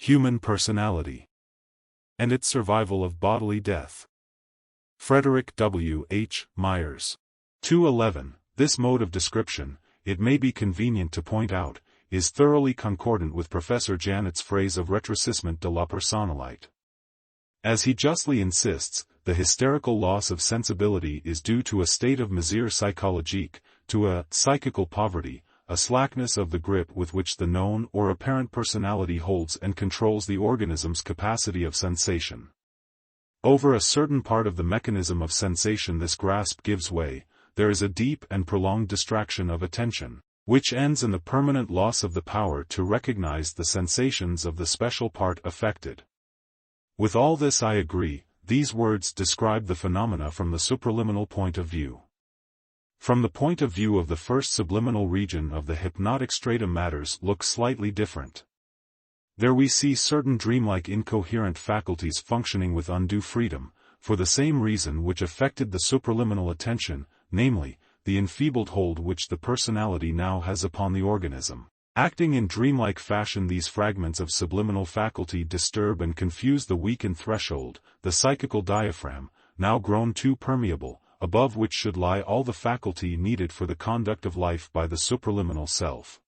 Human personality. And its survival of bodily death. Frederick W. H. Myers. 211. This mode of description, it may be convenient to point out, is thoroughly concordant with Professor Janet's phrase of rétrécissement de la personnalité. As he justly insists, the hysterical loss of sensibility is due to a state of misère psychologique, to a psychical poverty, a slackness of the grip with which the known or apparent personality holds and controls the organism's capacity of sensation. Over a certain part of the mechanism of sensation this grasp gives way, there is a deep and prolonged distraction of attention, which ends in the permanent loss of the power to recognize the sensations of the special part affected. With all this I agree, these words describe the phenomena from the supraliminal point of view. From the point of view of the first subliminal region of the hypnotic stratum matters look slightly different. There we see certain dreamlike incoherent faculties functioning with undue freedom, for the same reason which affected the supraliminal attention, namely, the enfeebled hold which the personality now has upon the organism. Acting in dreamlike fashion, these fragments of subliminal faculty disturb and confuse the weakened threshold, the psychical diaphragm, now grown too permeable, above which should lie all the faculty needed for the conduct of life by the supraliminal self.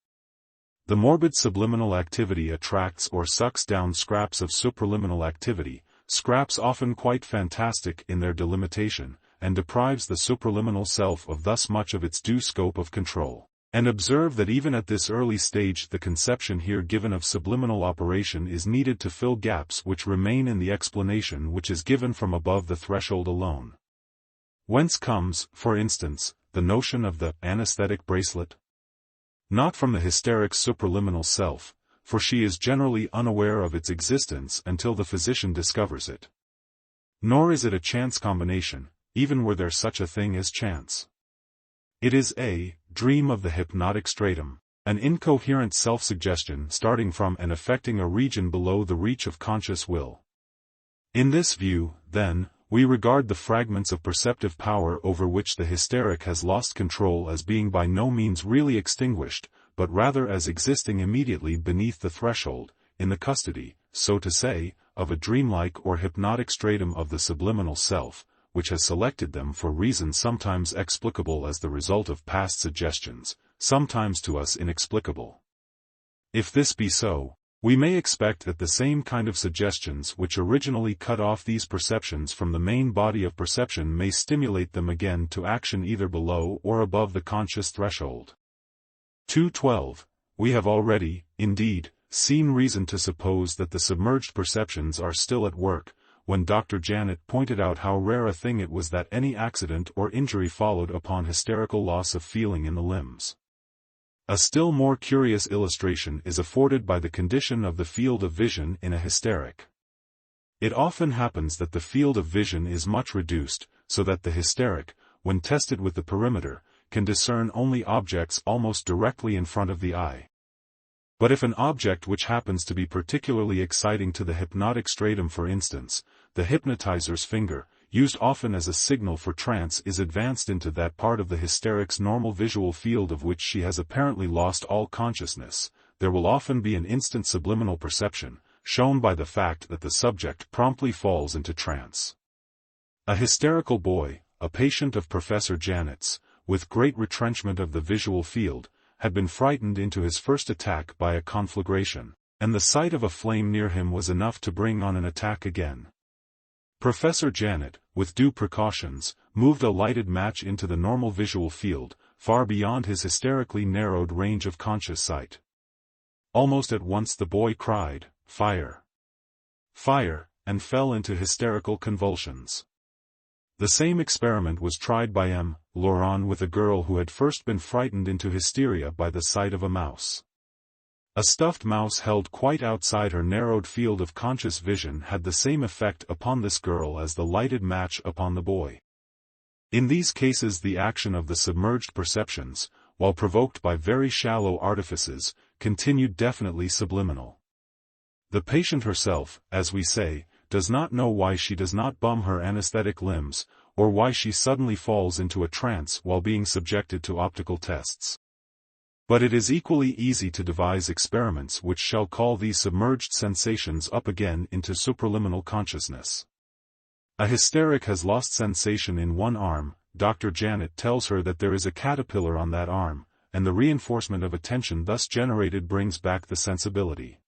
The morbid subliminal activity attracts or sucks down scraps of supraliminal activity, scraps often quite fantastic in their delimitation, and deprives the supraliminal self of thus much of its due scope of control. And observe that even at this early stage the conception here given of subliminal operation is needed to fill gaps which remain in the explanation which is given from above the threshold alone. Whence comes, for instance, the notion of the anesthetic bracelet? Not from the hysteric's supraliminal self, for she is generally unaware of its existence until the physician discovers it. Nor is it a chance combination, even were there such a thing as chance. It is a dream of the hypnotic stratum, an incoherent self-suggestion starting from and affecting a region below the reach of conscious will. In this view, then, we regard the fragments of perceptive power over which the hysteric has lost control as being by no means really extinguished, but rather as existing immediately beneath the threshold, in the custody, so to say, of a dreamlike or hypnotic stratum of the subliminal self, which has selected them for reasons sometimes explicable as the result of past suggestions, sometimes to us inexplicable. If this be so, we may expect that the same kind of suggestions which originally cut off these perceptions from the main body of perception may stimulate them again to action either below or above the conscious threshold. 212. We have already, indeed, seen reason to suppose that the submerged perceptions are still at work, when Dr. Janet pointed out how rare a thing it was that any accident or injury followed upon hysterical loss of feeling in the limbs. A still more curious illustration is afforded by the condition of the field of vision in a hysteric. It often happens that the field of vision is much reduced, so that the hysteric, when tested with the perimeter, can discern only objects almost directly in front of the eye. But if an object which happens to be particularly exciting to the hypnotic stratum, for instance, the hypnotizer's finger, used often as a signal for trance, is advanced into that part of the hysteric's normal visual field of which she has apparently lost all consciousness, there will often be an instant subliminal perception, shown by the fact that the subject promptly falls into trance. A hysterical boy, a patient of Professor Janet's, with great retrenchment of the visual field, had been frightened into his first attack by a conflagration, and the sight of a flame near him was enough to bring on an attack again. Professor Janet, with due precautions, moved a lighted match into the normal visual field, far beyond his hysterically narrowed range of conscious sight. Almost at once the boy cried, "Fire! Fire!" and fell into hysterical convulsions. The same experiment was tried by M. Laurent with a girl who had first been frightened into hysteria by the sight of a mouse. A stuffed mouse held quite outside her narrowed field of conscious vision had the same effect upon this girl as the lighted match upon the boy. In these cases the action of the submerged perceptions, while provoked by very shallow artifices, continued definitely subliminal. The patient herself, as we say, does not know why she does not bum her anesthetic limbs, or why she suddenly falls into a trance while being subjected to optical tests. But it is equally easy to devise experiments which shall call these submerged sensations up again into supraliminal consciousness. A hysteric has lost sensation in one arm. Dr. Janet tells her that there is a caterpillar on that arm, and the reinforcement of attention thus generated brings back the sensibility.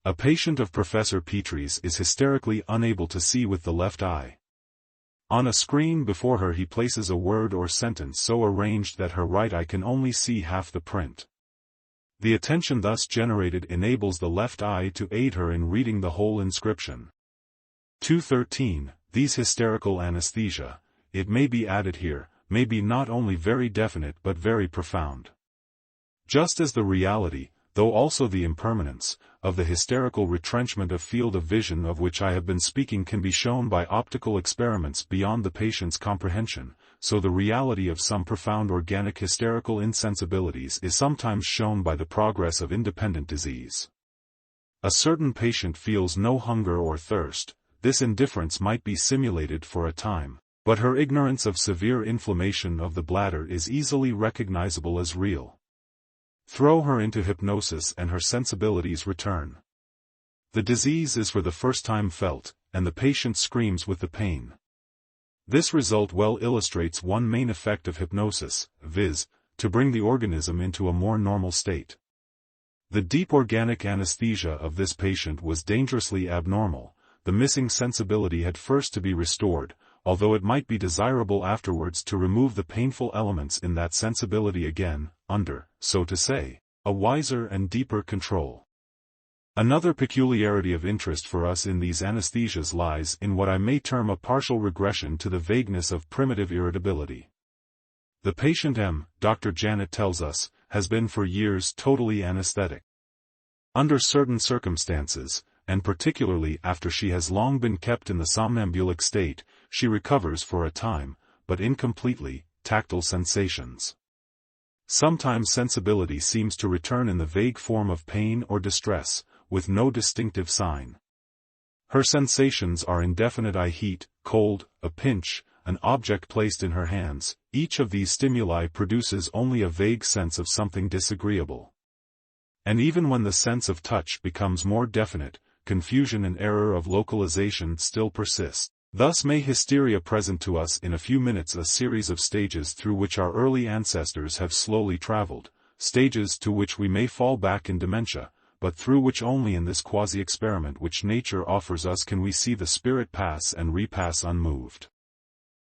A patient of Professor Petrie's is hysterically unable to see with the left eye. On a screen before her he places a word or sentence so arranged that her right eye can only see half the print. The attention thus generated enables the left eye to aid her in reading the whole inscription. 213. These hysterical anesthesia, it may be added here, may be not only very definite but very profound. Just as the reality, though also the impermanence, of the hysterical retrenchment of field of vision of which I have been speaking can be shown by optical experiments beyond the patient's comprehension, so the reality of some profound organic hysterical insensibilities is sometimes shown by the progress of independent disease. A certain patient feels no hunger or thirst. This indifference might be simulated for a time, but her ignorance of severe inflammation of the bladder is easily recognizable as real. Throw her into hypnosis and her sensibilities return. The disease is for the first time felt, and the patient screams with the pain. This result well illustrates one main effect of hypnosis, viz., to bring the organism into a more normal state. The deep organic anesthesia of this patient was dangerously abnormal. The missing sensibility had first to be restored, although it might be desirable afterwards to remove the painful elements in that sensibility again, under, so to say, a wiser and deeper control. Another peculiarity of interest for us in these anesthesias lies in what I may term a partial regression to the vagueness of primitive irritability. The patient M, Dr. Janet tells us, has been for years totally anesthetic. Under certain circumstances, and particularly after she has long been kept in the somnambulic state, she recovers for a time, but incompletely, tactile sensations. Sometimes sensibility seems to return in the vague form of pain or distress, with no distinctive sign. Her sensations are indefinite: eye heat, cold, a pinch, an object placed in her hands. Each of these stimuli produces only a vague sense of something disagreeable. And even when the sense of touch becomes more definite, confusion and error of localization still persist. Thus may hysteria present to us in a few minutes a series of stages through which our early ancestors have slowly traveled, stages to which we may fall back in dementia, but through which only in this quasi-experiment which nature offers us can we see the spirit pass and repass unmoved.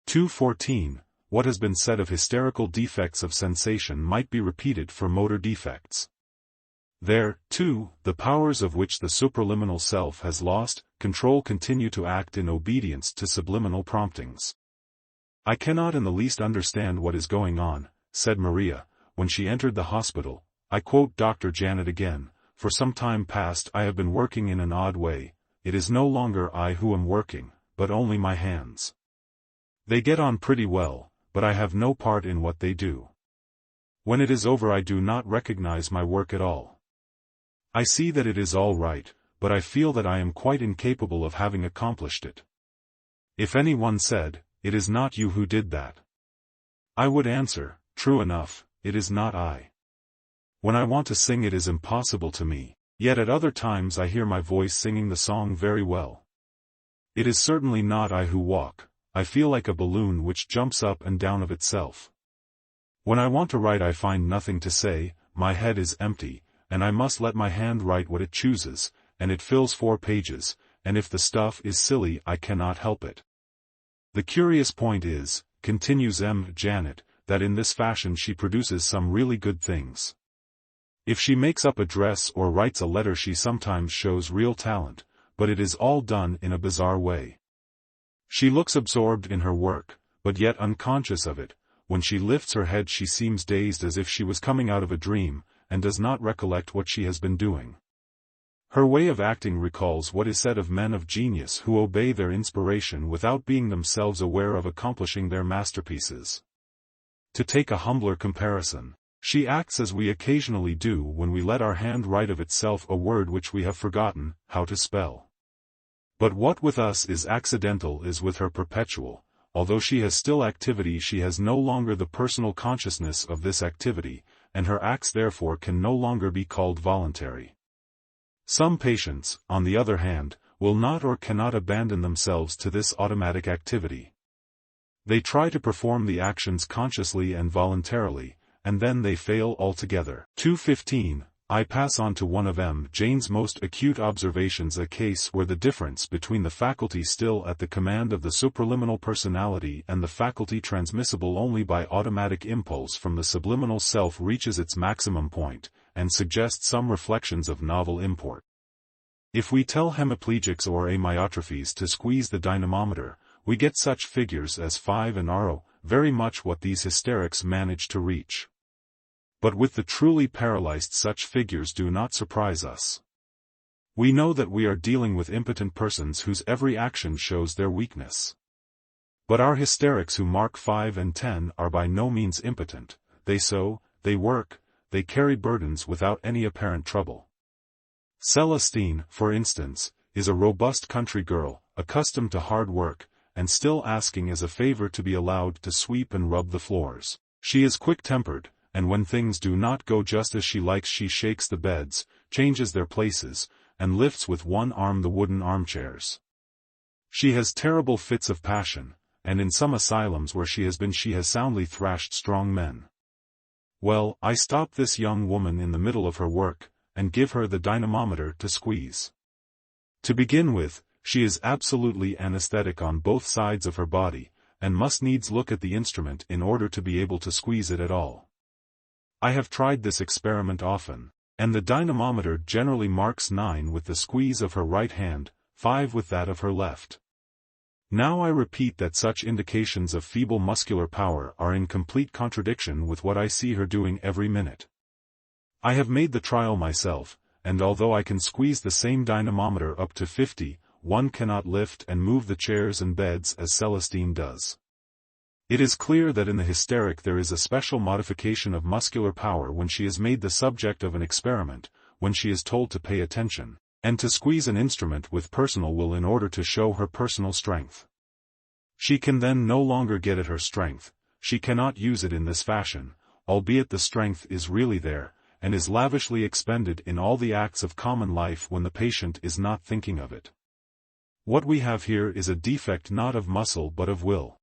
214. What has been said of hysterical defects of sensation might be repeated for motor defects. There, too, the powers of which the supraliminal self has lost control continue to act in obedience to subliminal promptings. I cannot in the least understand what is going on, said Maria, when she entered the hospital. I quote Dr. Janet again, for some time past I have been working in an odd way. It is no longer I who am working, but only my hands. They get on pretty well, but I have no part in what they do. When it is over I do not recognize my work at all. I see that it is all right, but I feel that I am quite incapable of having accomplished it. If anyone said, "It is not you who did that," I would answer, "True enough, it is not I." When I want to sing it is impossible to me, yet at other times I hear my voice singing the song very well. It is certainly not I who walk. I feel like a balloon which jumps up and down of itself. When I want to write I find nothing to say, my head is empty, and I must let my hand write what it chooses, and it fills 4 pages, and if the stuff is silly I cannot help it. The curious point is, continues M. Janet, that in this fashion she produces some really good things. If she makes up a dress or writes a letter she sometimes shows real talent, but it is all done in a bizarre way. She looks absorbed in her work, but yet unconscious of it. When she lifts her head she seems dazed as if she was coming out of a dream, and does not recollect what she has been doing. Her way of acting recalls what is said of men of genius who obey their inspiration without being themselves aware of accomplishing their masterpieces. To take a humbler comparison, she acts as we occasionally do when we let our hand write of itself a word which we have forgotten how to spell. But what with us is accidental is with her perpetual. Although she has still activity she has no longer the personal consciousness of this activity, and her acts therefore can no longer be called voluntary. Some patients, on the other hand, will not or cannot abandon themselves to this automatic activity. They try to perform the actions consciously and voluntarily, and then they fail altogether. 215. I pass on to one of M. Jane's most acute observations, a case where the difference between the faculty still at the command of the supraliminal personality and the faculty transmissible only by automatic impulse from the subliminal self reaches its maximum point, and suggests some reflections of novel import. If we tell hemiplegics or amyotrophies to squeeze the dynamometer, we get such figures as 5 and RO, very much what these hysterics manage to reach. But with the truly paralyzed, such figures do not surprise us. We know that we are dealing with impotent persons whose every action shows their weakness. But our hysterics who mark 5 and 10 are by no means impotent. They sew, they work, they carry burdens without any apparent trouble. Celestine, for instance, is a robust country girl, accustomed to hard work, and still asking as a favor to be allowed to sweep and rub the floors. She is quick-tempered, and when things do not go just as she likes, she shakes the beds, changes their places, and lifts with one arm the wooden armchairs. She has terrible fits of passion, and in some asylums where she has soundly thrashed strong men. Well, I stop this young woman in the middle of her work, and give her the dynamometer to squeeze. To begin with, she is absolutely anesthetic on both sides of her body, and must needs look at the instrument in order to be able to squeeze it at all. I have tried this experiment often, and the dynamometer generally marks 9 with the squeeze of her right hand, 5 with that of her left. Now I repeat that such indications of feeble muscular power are in complete contradiction with what I see her doing every minute. I have made the trial myself, and although I can squeeze the same dynamometer up to 50, one cannot lift and move the chairs and beds as Celestine does. It is clear that in the hysteric there is a special modification of muscular power when she is made the subject of an experiment, when she is told to pay attention, and to squeeze an instrument with personal will in order to show her personal strength. She can then no longer get at her strength, she cannot use it in this fashion, albeit the strength is really there, and is lavishly expended in all the acts of common life when the patient is not thinking of it. What we have here is a defect not of muscle but of will.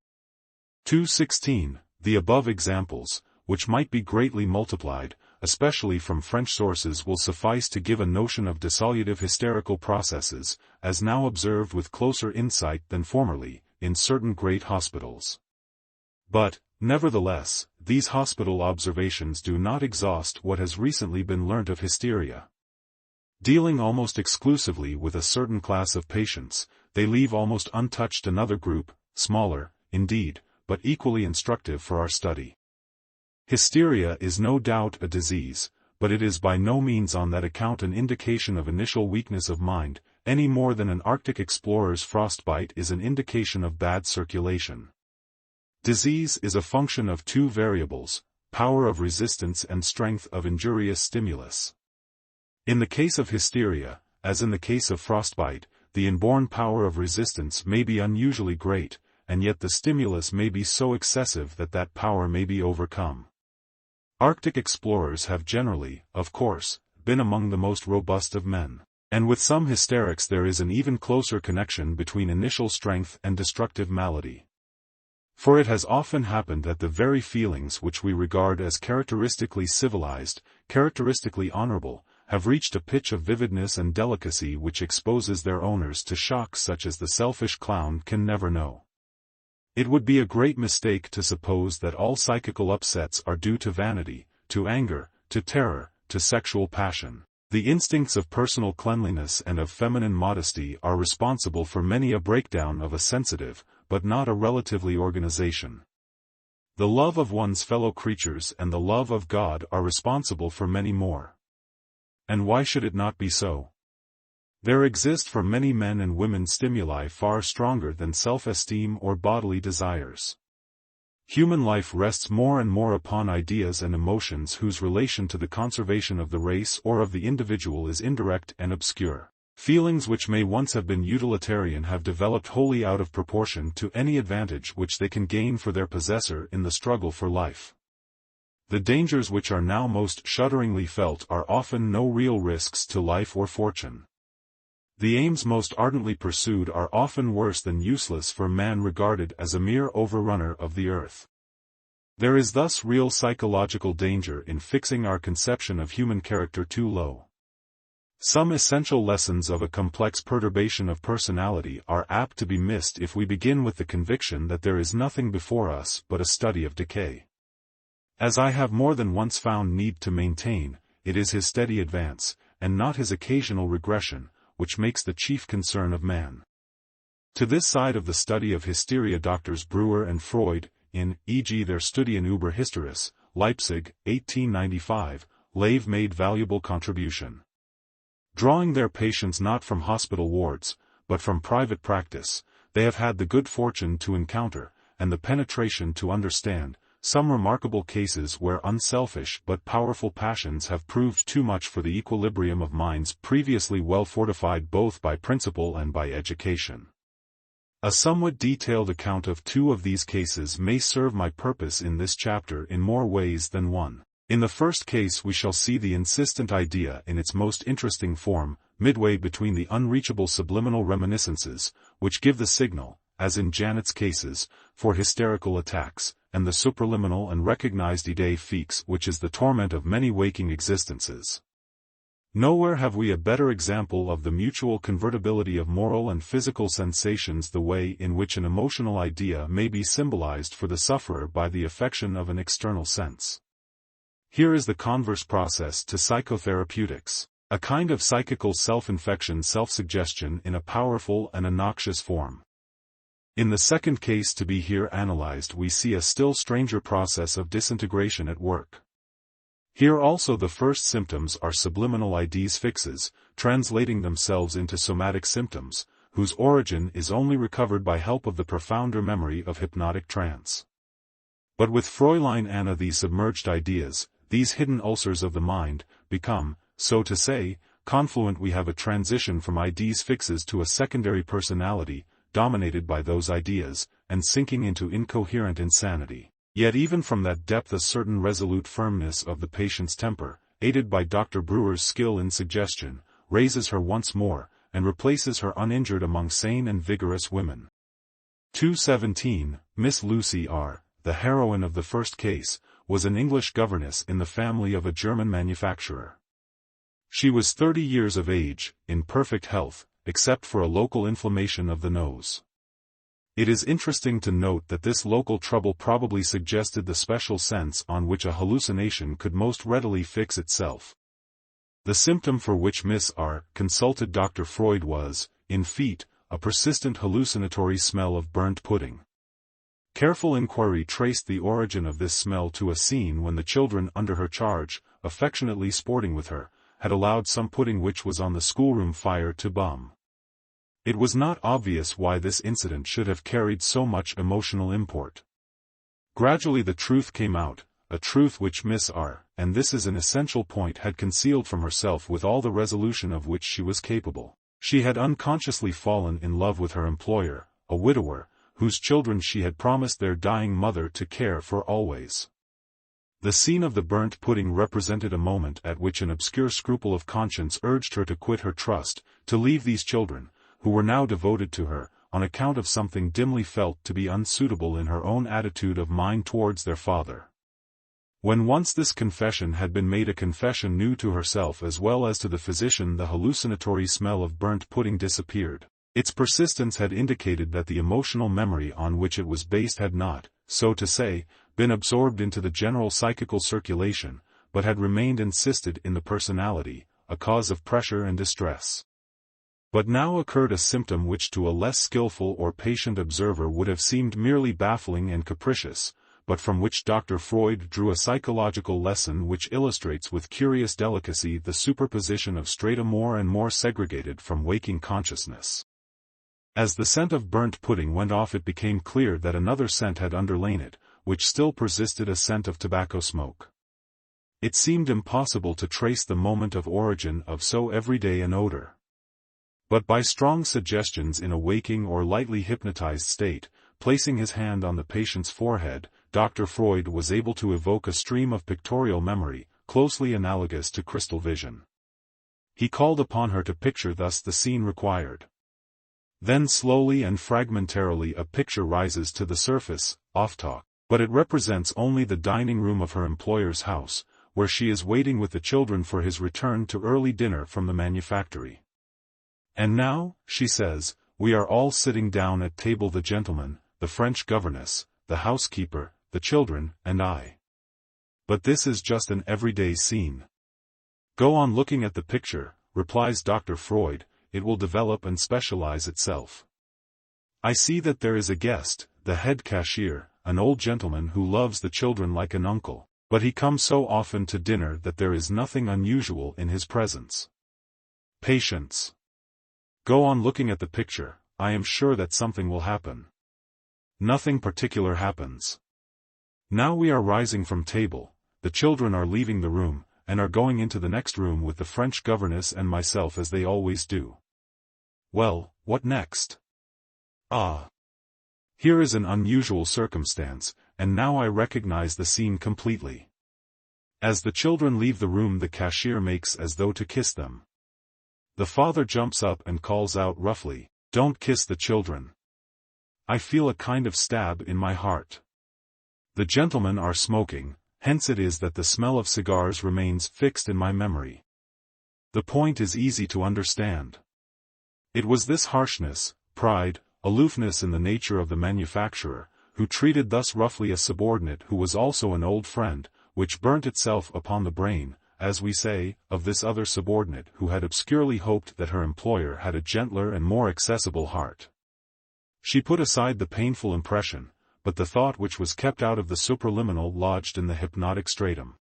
216. The above examples, which might be greatly multiplied, especially from French sources, will suffice to give a notion of dissolutive hysterical processes, as now observed with closer insight than formerly, in certain great hospitals. But, nevertheless, these hospital observations do not exhaust what has recently been learnt of hysteria. Dealing almost exclusively with a certain class of patients, they leave almost untouched another group, smaller, indeed, but equally instructive for our study. Hysteria is no doubt a disease, but it is by no means on that account an indication of initial weakness of mind, any more than an Arctic explorer's frostbite is an indication of bad circulation. Disease is a function of two variables, power of resistance and strength of injurious stimulus. In the case of hysteria, as in the case of frostbite, the inborn power of resistance may be unusually great, and yet the stimulus may be so excessive that that power may be overcome. Arctic explorers have generally, of course, been among the most robust of men, and with some hysterics there is an even closer connection between initial strength and destructive malady. For it has often happened that the very feelings which we regard as characteristically civilized, characteristically honorable, have reached a pitch of vividness and delicacy which exposes their owners to shocks such as the selfish clown can never know. It would be a great mistake to suppose that all psychical upsets are due to vanity, to anger, to terror, to sexual passion. The instincts of personal cleanliness and of feminine modesty are responsible for many a breakdown of a sensitive, but not a relatively organization. The love of one's fellow creatures and the love of God are responsible for many more. And why should it not be so? There exist for many men and women stimuli far stronger than self-esteem or bodily desires. Human life rests more and more upon ideas and emotions whose relation to the conservation of the race or of the individual is indirect and obscure. Feelings which may once have been utilitarian have developed wholly out of proportion to any advantage which they can gain for their possessor in the struggle for life. The dangers which are now most shudderingly felt are often no real risks to life or fortune. The aims most ardently pursued are often worse than useless for man regarded as a mere overrunner of the earth. There is thus real psychological danger in fixing our conception of human character too low. Some essential lessons of a complex perturbation of personality are apt to be missed if we begin with the conviction that there is nothing before us but a study of decay. As I have more than once found need to maintain, it is his steady advance, and not his occasional regression, which makes the chief concern of man. To this side of the study of hysteria Doctors Breuer and Freud, in e.g. their Studien über Hysteris, Leipzig, 1895, Lave made valuable contribution. Drawing their patients not from hospital wards, but from private practice, they have had the good fortune to encounter, and the penetration to understand, some remarkable cases where unselfish but powerful passions have proved too much for the equilibrium of minds previously well fortified both by principle and by education. A somewhat detailed account of two of these cases may serve my purpose in this chapter in more ways than one. In the first case we shall see the insistent idea in its most interesting form, midway between the unreachable subliminal reminiscences, which give the signal, as in Janet's cases, for hysterical attacks, and the supraliminal and recognized idée fixe which is the torment of many waking existences. Nowhere have we a better example of the mutual convertibility of moral and physical sensations, the way in which an emotional idea may be symbolized for the sufferer by the affection of an external sense. Here is the converse process to psychotherapeutics, a kind of psychical self-infection, self-suggestion in a powerful and a noxious form. In the second case to be here analyzed we see a still stranger process of disintegration at work. Here also the first symptoms are subliminal idées fixes, translating themselves into somatic symptoms, whose origin is only recovered by help of the profounder memory of hypnotic trance. But with Fräulein Anna these submerged ideas, these hidden ulcers of the mind, become, so to say, confluent. We have a transition from idées fixes to a secondary personality, dominated by those ideas, and sinking into incoherent insanity. Yet even from that depth a certain resolute firmness of the patient's temper, aided by Dr. Breuer's skill in suggestion, raises her once more, and replaces her uninjured among sane and vigorous women. 217, Miss Lucy R., the heroine of the first case, was an English governess in the family of a German manufacturer. She was 30 years of age, in perfect health, except for a local inflammation of the nose. It is interesting to note that this local trouble probably suggested the special sense on which a hallucination could most readily fix itself. The symptom for which Miss R. consulted Dr. Freud was, in feet, a persistent hallucinatory smell of burnt pudding. Careful inquiry traced the origin of this smell to a scene when the children under her charge, affectionately sporting with her, had allowed some pudding which was on the schoolroom fire to bum. It was not obvious why this incident should have carried so much emotional import. Gradually the truth came out, a truth which Miss R., and this is an essential point, had concealed from herself with all the resolution of which she was capable. She had unconsciously fallen in love with her employer, a widower, whose children she had promised their dying mother to care for always. The scene of the burnt pudding represented a moment at which an obscure scruple of conscience urged her to quit her trust, to leave these children, who were now devoted to her, on account of something dimly felt to be unsuitable in her own attitude of mind towards their father. When once this confession had been made, a confession new to herself as well as to the physician, the hallucinatory smell of burnt pudding disappeared. Its persistence had indicated that the emotional memory on which it was based had not, so to say, been absorbed into the general psychical circulation, but had remained encysted in the personality, a cause of pressure and distress. But now occurred a symptom which to a less skillful or patient observer would have seemed merely baffling and capricious, but from which Dr. Freud drew a psychological lesson which illustrates with curious delicacy the superposition of strata more and more segregated from waking consciousness. As the scent of burnt pudding went off, it became clear that another scent had underlain it, which still persisted, a scent of tobacco smoke. It seemed impossible to trace the moment of origin of so everyday an odor. But by strong suggestions in a waking or lightly hypnotized state, placing his hand on the patient's forehead, Dr. Freud was able to evoke a stream of pictorial memory, closely analogous to crystal vision. He called upon her to picture thus the scene required. Then slowly and fragmentarily a picture rises to the surface, off-talk, but it represents only the dining room of her employer's house, where she is waiting with the children for his return to early dinner from the manufactory. And now, she says, we are all sitting down at table, the gentleman, the French governess, the housekeeper, the children, and I. But this is just an everyday scene. Go on looking at the picture, replies Dr. Freud, it will develop and specialize itself. I see that there is a guest, the head cashier, an old gentleman who loves the children like an uncle, but he comes so often to dinner that there is nothing unusual in his presence. Patience. Go on looking at the picture, I am sure that something will happen. Nothing particular happens. Now we are rising from table, the children are leaving the room, and are going into the next room with the French governess and myself as they always do. Well, what next? Ah! Here is an unusual circumstance, and now I recognize the scene completely. As the children leave the room, the cashier makes as though to kiss them. The father jumps up and calls out roughly, "Don't kiss the children." I feel a kind of stab in my heart. The gentlemen are smoking, hence it is that the smell of cigars remains fixed in my memory. The point is easy to understand. It was this harshness, pride, aloofness in the nature of the manufacturer, who treated thus roughly a subordinate who was also an old friend, which burnt itself upon the brain, as we say, of this other subordinate who had obscurely hoped that her employer had a gentler and more accessible heart. She put aside the painful impression, but the thought which was kept out of the supraliminal lodged in the hypnotic stratum.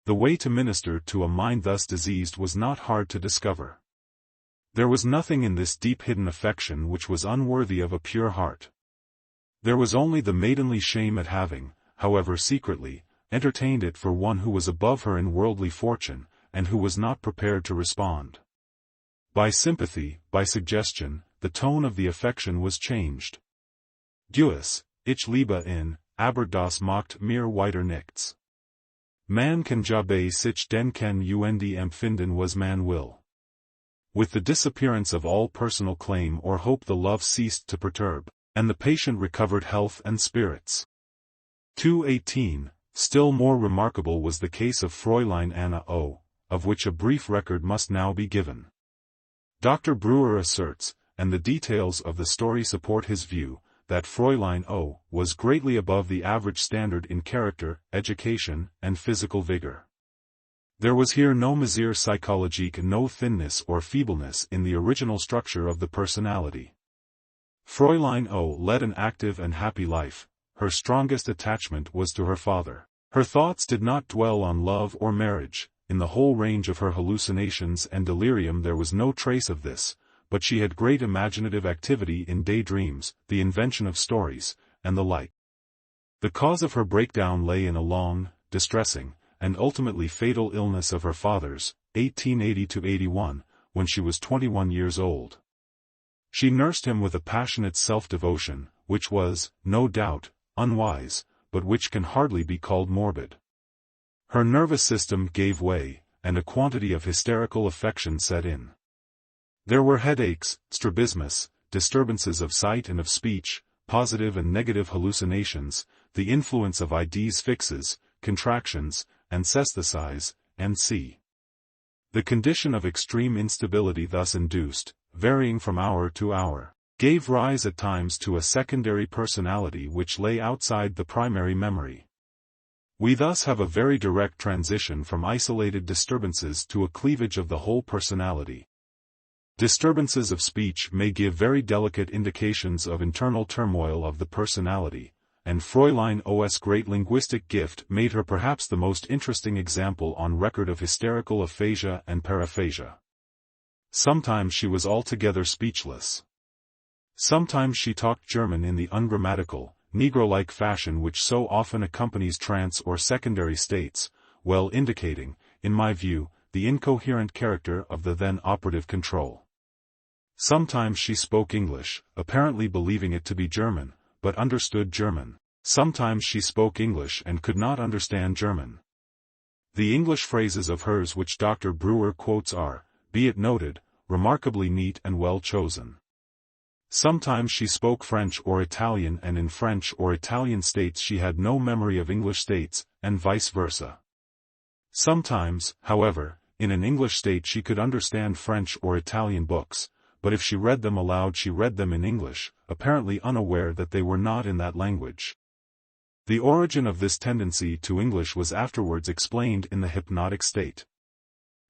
The way to minister to a mind thus diseased was not hard to discover. There was nothing in this deep-hidden affection which was unworthy of a pure heart. There was only the maidenly shame at having, however secretly, entertained it for one who was above her in worldly fortune, and who was not prepared to respond. By sympathy, by suggestion, the tone of the affection was changed. Dues, ich liebe ihn, aber das macht mir weiter nichts. Man kann ja sich den kann und empfinden was man will. With the disappearance of all personal claim or hope, the love ceased to perturb, and the patient recovered health and spirits. 218. Still more remarkable was the case of Fräulein Anna O., of which a brief record must now be given. Dr. Brewer asserts, and the details of the story support his view, that Fräulein O. was greatly above the average standard in character, education, and physical vigor. There was here no misère psychologique, no thinness or feebleness in the original structure of the personality. Fräulein O. led an active and happy life. Her strongest attachment was to her father. Her thoughts did not dwell on love or marriage. In the whole range of her hallucinations and delirium there was no trace of this, but she had great imaginative activity in daydreams, the invention of stories, and the like. The cause of her breakdown lay in a long, distressing, and ultimately fatal illness of her father's, 1880–81, when she was 21 years old. She nursed him with a passionate self-devotion, which was, no doubt, unwise, but which can hardly be called morbid. Her nervous system gave way, and a quantity of hysterical affection set in. There were headaches, strabismus, disturbances of sight and of speech, positive and negative hallucinations, the influence of ideas fixes, contractions, anesthesize, and c. The condition of extreme instability thus induced, varying from hour to hour, gave rise at times to a secondary personality which lay outside the primary memory. We thus have a very direct transition from isolated disturbances to a cleavage of the whole personality. Disturbances of speech may give very delicate indications of internal turmoil of the personality, and Fräulein O.'s great linguistic gift made her perhaps the most interesting example on record of hysterical aphasia and paraphasia. Sometimes she was altogether speechless. Sometimes she talked German in the ungrammatical, Negro-like fashion which so often accompanies trance or secondary states, well indicating, in my view, the incoherent character of the then operative control. Sometimes she spoke English, apparently believing it to be German, but understood German. Sometimes she spoke English and could not understand German. The English phrases of hers which Dr. Brewer quotes are, be it noted, remarkably neat and well chosen. Sometimes she spoke French or Italian, and in French or Italian states she had no memory of English states, and vice versa. Sometimes, however, in an English state she could understand French or Italian books, but if she read them aloud she read them in English, apparently unaware that they were not in that language. The origin of this tendency to English was afterwards explained in the hypnotic state.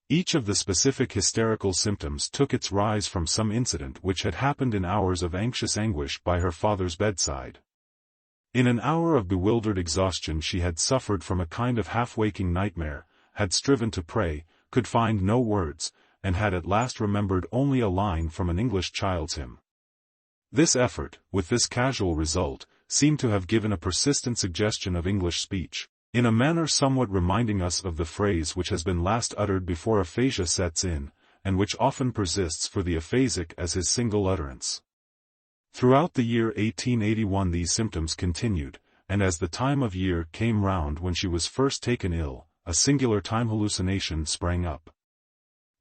Each of the specific hysterical symptoms took its rise from some incident which had happened in hours of anxious anguish by her father's bedside. In an hour of bewildered exhaustion she had suffered from a kind of half-waking nightmare, had striven to pray, could find no words, and had at last remembered only a line from an English child's hymn. This effort, with this casual result, seemed to have given a persistent suggestion of English speech, in a manner somewhat reminding us of the phrase which has been last uttered before aphasia sets in, and which often persists for the aphasic as his single utterance. Throughout the year 1881 these symptoms continued, and as the time of year came round when she was first taken ill, a singular time hallucination sprang up.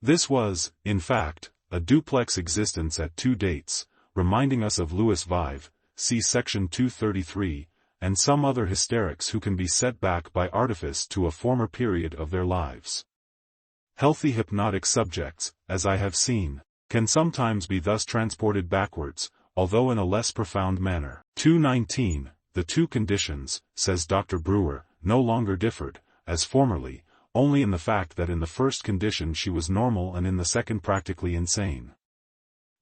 This was, in fact, a duplex existence at two dates, reminding us of Louis Vive, see section 233, and some other hysterics who can be set back by artifice to a former period of their lives. Healthy hypnotic subjects, as I have seen, can sometimes be thus transported backwards, although in a less profound manner. 219. The two conditions, says Dr. Brewer, no longer differed, as formerly, only in the fact that in the first condition she was normal and in the second practically insane.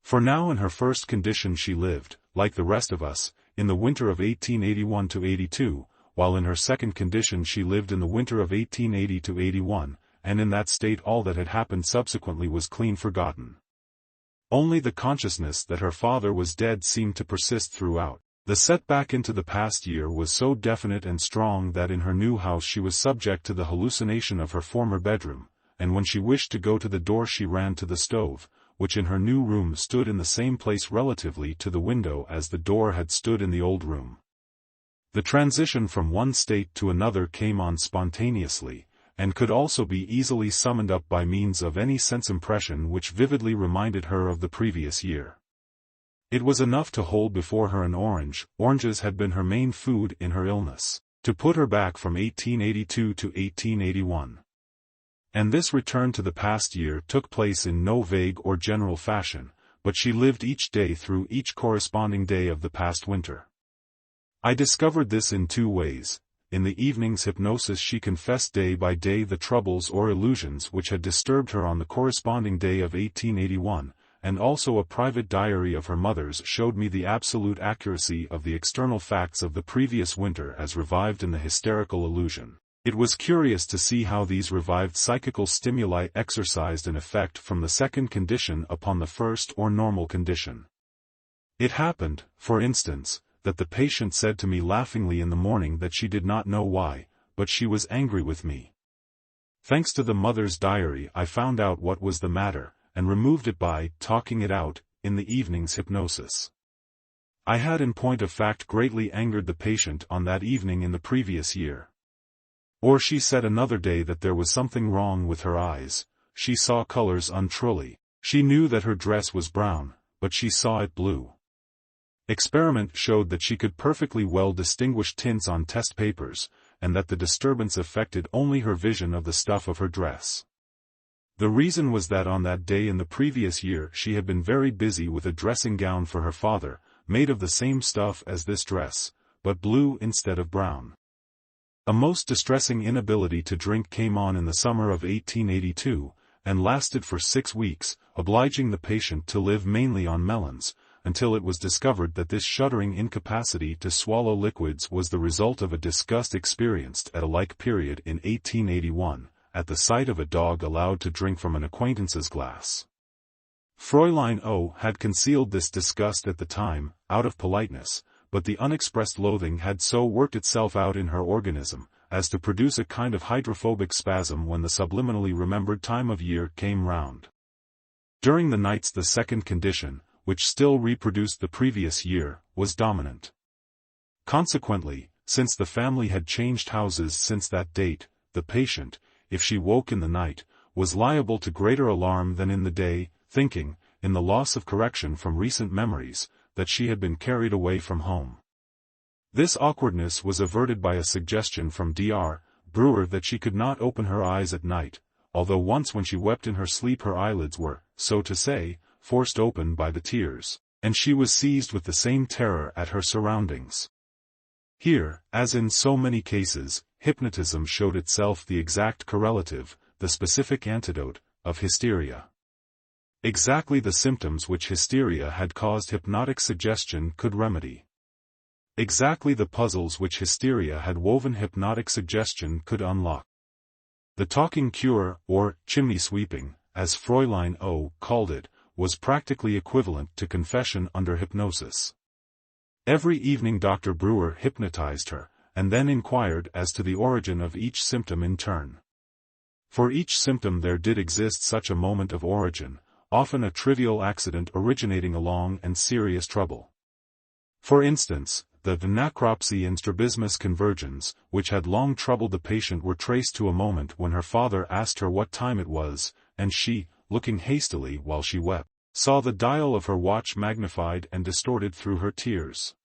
For now in her first condition she lived, like the rest of us, in the winter of 1881–82, while in her second condition she lived in the winter of 1880–81, and in that state all that had happened subsequently was clean forgotten. Only the consciousness that her father was dead seemed to persist throughout. The setback into the past year was so definite and strong that in her new house she was subject to the hallucination of her former bedroom, and when she wished to go to the door she ran to the stove, which in her new room stood in the same place relatively to the window as the door had stood in the old room. The transition from one state to another came on spontaneously, and could also be easily summoned up by means of any sense impression which vividly reminded her of the previous year. It was enough to hold before her an orange. Oranges had been her main food in her illness, to put her back from 1882 to 1881. And this return to the past year took place in no vague or general fashion, but she lived each day through each corresponding day of the past winter. I discovered this in two ways. In the evening's hypnosis she confessed day by day the troubles or illusions which had disturbed her on the corresponding day of 1881, and also a private diary of her mother's showed me the absolute accuracy of the external facts of the previous winter as revived in the hysterical illusion. It was curious to see how these revived psychical stimuli exercised an effect from the second condition upon the first or normal condition. It happened, for instance, that the patient said to me laughingly in the morning that she did not know why, but she was angry with me. Thanks to the mother's diary I found out what was the matter, and removed it by talking it out in the evening's hypnosis. I had in point of fact greatly angered the patient on that evening in the previous year. Or she said another day that there was something wrong with her eyes, she saw colors untruly. She knew that her dress was brown, but she saw it blue. Experiment showed that she could perfectly well distinguish tints on test papers, and that the disturbance affected only her vision of the stuff of her dress. The reason was that on that day in the previous year she had been very busy with a dressing gown for her father, made of the same stuff as this dress, but blue instead of brown. A most distressing inability to drink came on in the summer of 1882, and lasted for 6 weeks, obliging the patient to live mainly on melons, until it was discovered that this shuddering incapacity to swallow liquids was the result of a disgust experienced at a like period in 1881, at the sight of a dog allowed to drink from an acquaintance's glass. Fräulein O. had concealed this disgust at the time, out of politeness, but the unexpressed loathing had so worked itself out in her organism, as to produce a kind of hydrophobic spasm when the subliminally remembered time of year came round. During the nights the second condition, which still reproduced the previous year, was dominant. Consequently, since the family had changed houses since that date, the patient, if she woke in the night, was liable to greater alarm than in the day, thinking, in the loss of correction from recent memories, that she had been carried away from home. This awkwardness was averted by a suggestion from Dr. Brewer that she could not open her eyes at night, although once when she wept in her sleep her eyelids were, so to say, forced open by the tears, and she was seized with the same terror at her surroundings. Here, as in so many cases, hypnotism showed itself the exact correlative, the specific antidote, of hysteria. Exactly the symptoms which hysteria had caused hypnotic suggestion could remedy. Exactly the puzzles which hysteria had woven hypnotic suggestion could unlock. The talking cure, or chimney sweeping, as Fräulein O. called it, was practically equivalent to confession under hypnosis. Every evening Dr. Brewer hypnotized her, and then inquired as to the origin of each symptom in turn. For each symptom there did exist such a moment of origin, often a trivial accident originating a long and serious trouble. For instance, the necropsy and strabismus convergens, which had long troubled the patient, were traced to a moment when her father asked her what time it was, and she, looking hastily while she wept, saw the dial of her watch magnified and distorted through her tears.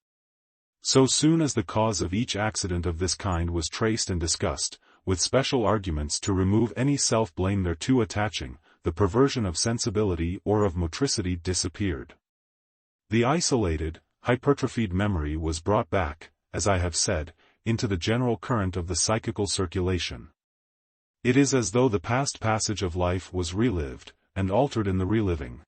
So soon as the cause of each accident of this kind was traced and discussed, with special arguments to remove any self-blame thereto attaching, the perversion of sensibility or of motricity disappeared. The isolated, hypertrophied memory was brought back, as I have said, into the general current of the psychical circulation. It is as though the past passage of life was relived, and altered in the reliving.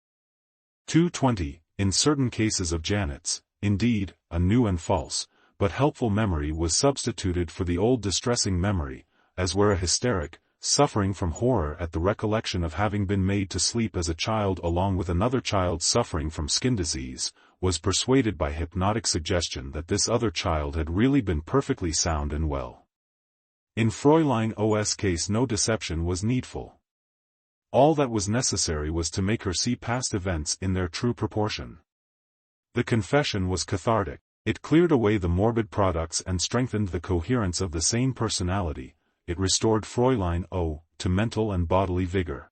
220. In certain cases of Janet's, indeed, a new and false, but helpful memory was substituted for the old distressing memory, as where a hysteric, suffering from horror at the recollection of having been made to sleep as a child along with another child suffering from skin disease, was persuaded by hypnotic suggestion that this other child had really been perfectly sound and well. In Fräulein O.'s case no deception was needful. All that was necessary was to make her see past events in their true proportion. The confession was cathartic. It cleared away the morbid products and strengthened the coherence of the sane personality. It restored Fräulein O. to mental and bodily vigor.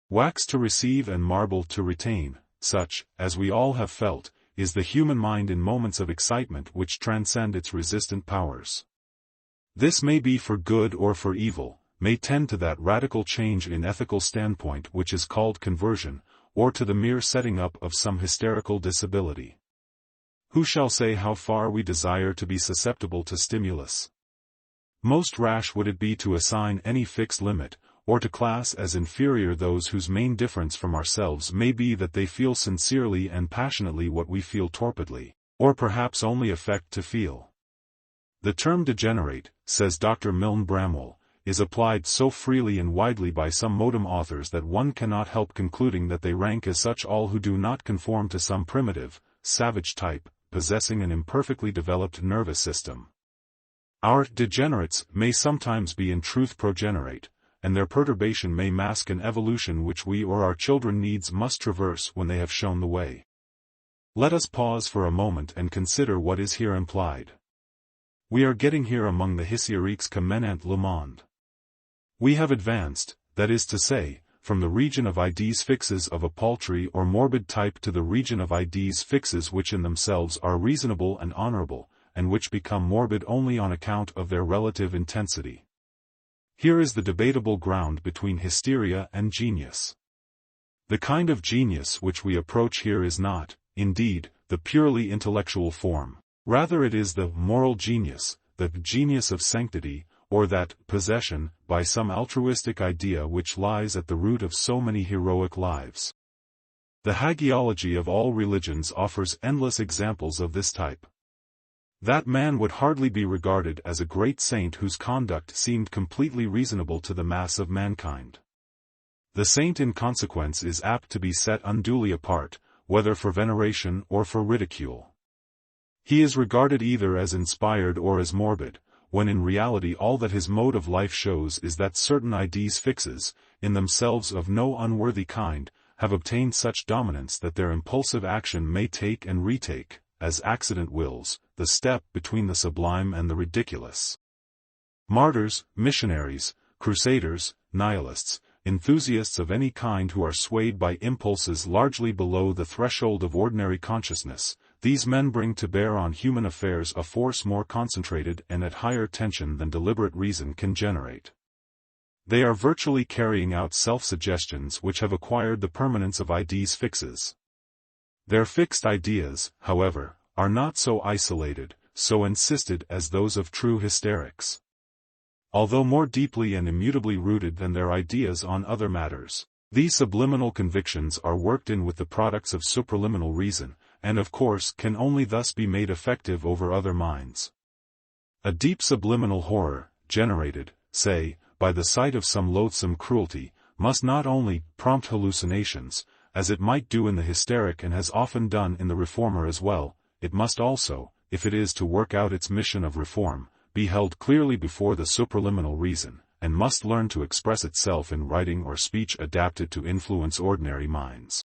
Wax to receive and marble to retain, such, as we all have felt, is the human mind in moments of excitement which transcend its resistant powers. This may be for good or for evil, may tend to that radical change in ethical standpoint which is called conversion, or to the mere setting up of some hysterical disability. Who shall say how far we desire to be susceptible to stimulus? Most rash would it be to assign any fixed limit, or to class as inferior those whose main difference from ourselves may be that they feel sincerely and passionately what we feel torpidly, or perhaps only affect to feel. The term degenerate, says Dr. Milne Bramwell, is applied so freely and widely by some modern authors that one cannot help concluding that they rank as such all who do not conform to some primitive, savage type, possessing an imperfectly developed nervous system. Our degenerates may sometimes be in truth progenerate, and their perturbation may mask an evolution which we or our children needs must traverse when they have shown the way. Let us pause for a moment and consider what is here implied. We are getting here among the hystériques commenant le monde. We have advanced, that is to say, from the region of ideas fixes of a paltry or morbid type to the region of ideas fixes which in themselves are reasonable and honorable, and which become morbid only on account of their relative intensity. Here is the debatable ground between hysteria and genius. The kind of genius which we approach here is not, indeed, the purely intellectual form. Rather it is the moral genius, the genius of sanctity, or that possession by some altruistic idea which lies at the root of so many heroic lives. The hagiology of all religions offers endless examples of this type. That man would hardly be regarded as a great saint whose conduct seemed completely reasonable to the mass of mankind. The saint in consequence is apt to be set unduly apart, whether for veneration or for ridicule. He is regarded either as inspired or as morbid, when in reality all that his mode of life shows is that certain ideas fixes, in themselves of no unworthy kind, have obtained such dominance that their impulsive action may take and retake, as accident wills, the step between the sublime and the ridiculous. Martyrs, missionaries, crusaders, nihilists, enthusiasts of any kind who are swayed by impulses largely below the threshold of ordinary consciousness, these men bring to bear on human affairs a force more concentrated and at higher tension than deliberate reason can generate. They are virtually carrying out self-suggestions which have acquired the permanence of ideas fixes. Their fixed ideas, however, are not so isolated, so insisted as those of true hysterics. Although more deeply and immutably rooted than their ideas on other matters, these subliminal convictions are worked in with the products of supraliminal reason, and of course can only thus be made effective over other minds. A deep subliminal horror, generated, say, by the sight of some loathsome cruelty, must not only prompt hallucinations, as it might do in the hysteric and has often done in the reformer as well, it must also, if it is to work out its mission of reform, be held clearly before the supraliminal reason, and must learn to express itself in writing or speech adapted to influence ordinary minds.